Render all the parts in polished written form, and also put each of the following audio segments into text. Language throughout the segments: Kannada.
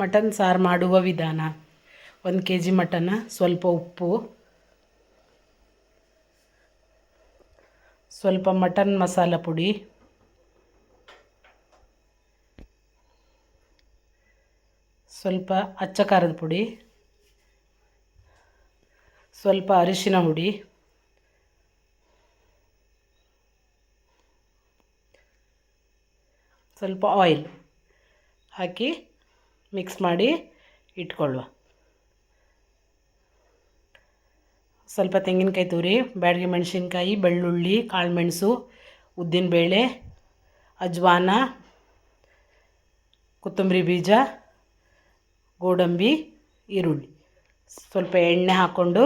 ಮಟನ್ ಸಾರು ಮಾಡುವ ವಿಧಾನ. 1 kg ಮಟನ್, ಸ್ವಲ್ಪ ಉಪ್ಪು, ಸ್ವಲ್ಪ ಮಟನ್ ಮಸಾಲ ಪುಡಿ, ಸ್ವಲ್ಪ ಅಚ್ಚ ಖಾರದ ಪುಡಿ, ಸ್ವಲ್ಪ ಅರಿಶಿನ ಹುಡಿ, ಸ್ವಲ್ಪ ಆಯಿಲ್ ಹಾಕಿ ಮಿಕ್ಸ್ ಮಾಡಿ ಇಟ್ಕೊಳ್ಳುವ. ಸ್ವಲ್ಪ ತೆಂಗಿನಕಾಯಿ ತುರಿ, ಬ್ಯಾಡಗಿ ಮೆಣಸಿನ್ಕಾಯಿ, ಬೆಳ್ಳುಳ್ಳಿ, ಕಾಳುಮೆಣಸು, ಉದ್ದಿನಬೇಳೆ, ಅಜ್ವಾನ, ಕೊತ್ತಂಬರಿ ಬೀಜ, ಗೋಡಂಬಿ, ಈರುಳ್ಳಿ. ಸ್ವಲ್ಪ ಎಣ್ಣೆ ಹಾಕ್ಕೊಂಡು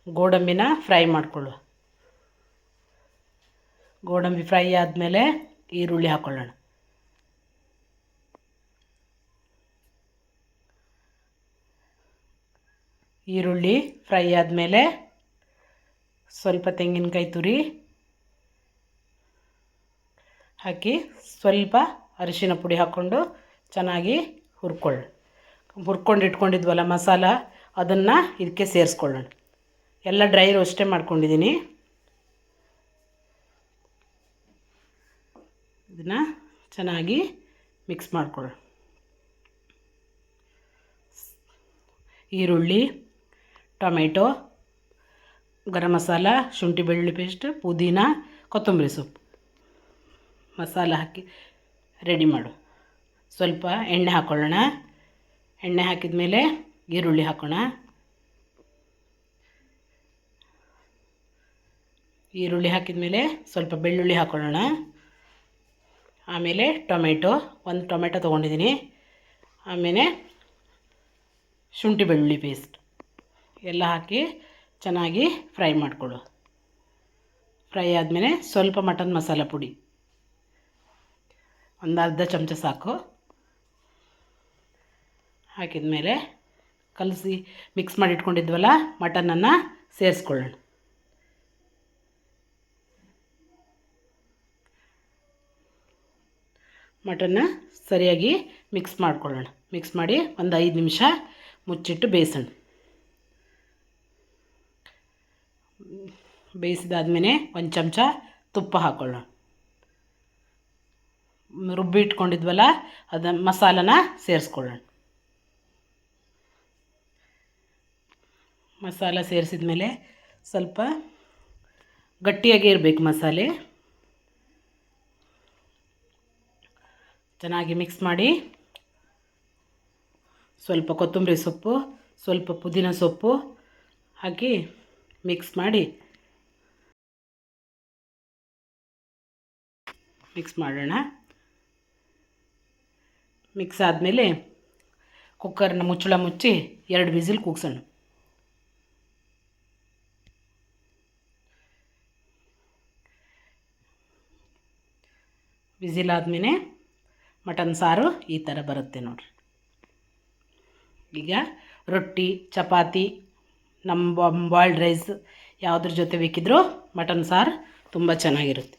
ಗೋಡಂಬಿನ ಫ್ರೈ ಮಾಡಿಕೊಳ್ಳುವ. ಗೋಡಂಬಿ ಫ್ರೈ ಆದಮೇಲೆ ಈರುಳ್ಳಿ ಹಾಕ್ಕೊಳ್ಳೋಣ. ಈರುಳ್ಳಿ ಫ್ರೈ ಆದಮೇಲೆ ಸ್ವಲ್ಪ ತೆಂಗಿನಕಾಯಿ ತುರಿ ಹಾಕಿ ಸ್ವಲ್ಪ ಅರಿಶಿನ ಪುಡಿ ಹಾಕ್ಕೊಂಡು ಚೆನ್ನಾಗಿ ಹುರ್ಕೊಂಡು ಇಟ್ಕೊಂಡಿದ್ವಲ್ಲ ಮಸಾಲ, ಅದನ್ನು ಇದಕ್ಕೆ ಸೇರಿಸ್ಕೊಳ್ಳೋಣ. ಎಲ್ಲ ಡ್ರೈ ರೋಸ್ಟೇ ಮಾಡ್ಕೊಂಡಿದ್ದೀನಿ. ಇದನ್ನು ಚೆನ್ನಾಗಿ ಮಿಕ್ಸ್ ಮಾಡ್ಕೊಳ್ಳೋಣ. ಈರುಳ್ಳಿ, ಟೊಮೆಟೊ, ಗರಂ ಮಸಾಲ, ಶುಂಠಿ ಬೆಳ್ಳುಳ್ಳಿ ಪೇಸ್ಟ್, ಪುದೀನ, ಕೊತ್ತಂಬರಿ ಸೊಪ್ಪು ಮಸಾಲ ಹಾಕಿ ರೆಡಿ ಮಾಡು. ಸ್ವಲ್ಪ ಎಣ್ಣೆ ಹಾಕ್ಕೊಳ್ಳೋಣ. ಎಣ್ಣೆ ಹಾಕಿದ ಮೇಲೆ ಈರುಳ್ಳಿ ಹಾಕೋಣ. ಈರುಳ್ಳಿ ಹಾಕಿದ ಮೇಲೆ ಸ್ವಲ್ಪ ಬೆಳ್ಳುಳ್ಳಿ ಹಾಕ್ಕೊಳ್ಳೋಣ. ಆಮೇಲೆ ಟೊಮೆಟೊ, 1 ಟೊಮೆಟೊ ತೊಗೊಂಡಿದ್ದೀನಿ. ಆಮೇಲೆ ಶುಂಠಿ ಬೆಳ್ಳುಳ್ಳಿ ಪೇಸ್ಟ್ ಎಲ್ಲ ಹಾಕಿ ಚೆನ್ನಾಗಿ ಫ್ರೈ ಮಾಡಿಕೊಳ್ಳು. ಫ್ರೈ ಆದಮೇಲೆ ಸ್ವಲ್ಪ ಮಟನ್ ಮಸಾಲ ಪುಡಿ, ಒಂದು ಅರ್ಧ ಚಮಚ ಸಾಕು, ಹಾಕಿದ ಮೇಲೆ ಕಲಸಿ ಮಿಕ್ಸ್ ಮಾಡಿ ಇಟ್ಕೊಂಡಿದ್ವಲ್ಲ ಮಟನನ್ನು ಸೇರಿಸ್ಕೊಳ್ಳೋಣ. ಮಟನ್ನ ಸರಿಯಾಗಿ ಮಿಕ್ಸ್ ಮಾಡ್ಕೊಳ್ಳೋಣ. ಮಿಕ್ಸ್ ಮಾಡಿ ಒಂದು 5 ನಿಮಿಷ ಮುಚ್ಚಿಟ್ಟು ಬೇಯಿಸೋಣ. ಬೇಯಿಸಿದಾದ್ಮೇಲೆ 1 ಚಮಚ ತುಪ್ಪ ಹಾಕ್ಕೊಳ್ಳೋಣ. ರುಬ್ಬಿ ಇಟ್ಕೊಂಡಿದ್ವಲ್ಲ ಅದನ್ನು ಮಸಾಲನ ಸೇರಿಸ್ಕೊಳ್ಳೋಣ. ಮಸಾಲ ಸೇರಿಸಿದ ಮೇಲೆ ಸ್ವಲ್ಪ ಗಟ್ಟಿಯಾಗಿ ಇರಬೇಕು ಮಸಾಲೆ. ಚೆನ್ನಾಗಿ ಮಿಕ್ಸ್ ಮಾಡಿ ಸ್ವಲ್ಪ ಕೊತ್ತಂಬರಿ ಸೊಪ್ಪು, ಸ್ವಲ್ಪ ಪುದೀನ ಸೊಪ್ಪು ಹಾಕಿ ಮಿಕ್ಸ್ ಮಾಡೋಣ. ಮಿಕ್ಸ್ ಆದಮೇಲೆ ಕುಕ್ಕರ್ನ ಮುಚ್ಚಳ ಮುಚ್ಚಿ 2 ವಿಸಿಲ್ ಕೂಗ್ಸೋಣ. ವಿಸಿಲ್ ಆದಮೇಲೆ ಮಟನ್ ಸಾರು ಈ ಥರ ಬರುತ್ತೆ ನೋಡಿರಿ. ಈಗ ರೊಟ್ಟಿ, ಚಪಾತಿ, ಬಾಯ್ಲ್ಡ್ ರೈಸ್ ಯಾವುದ್ರ ಜೊತೆ ಬೇಕಿದ್ರೂ ಮಟನ್ ಸಾರು ತುಂಬ ಚೆನ್ನಾಗಿರುತ್ತೆ.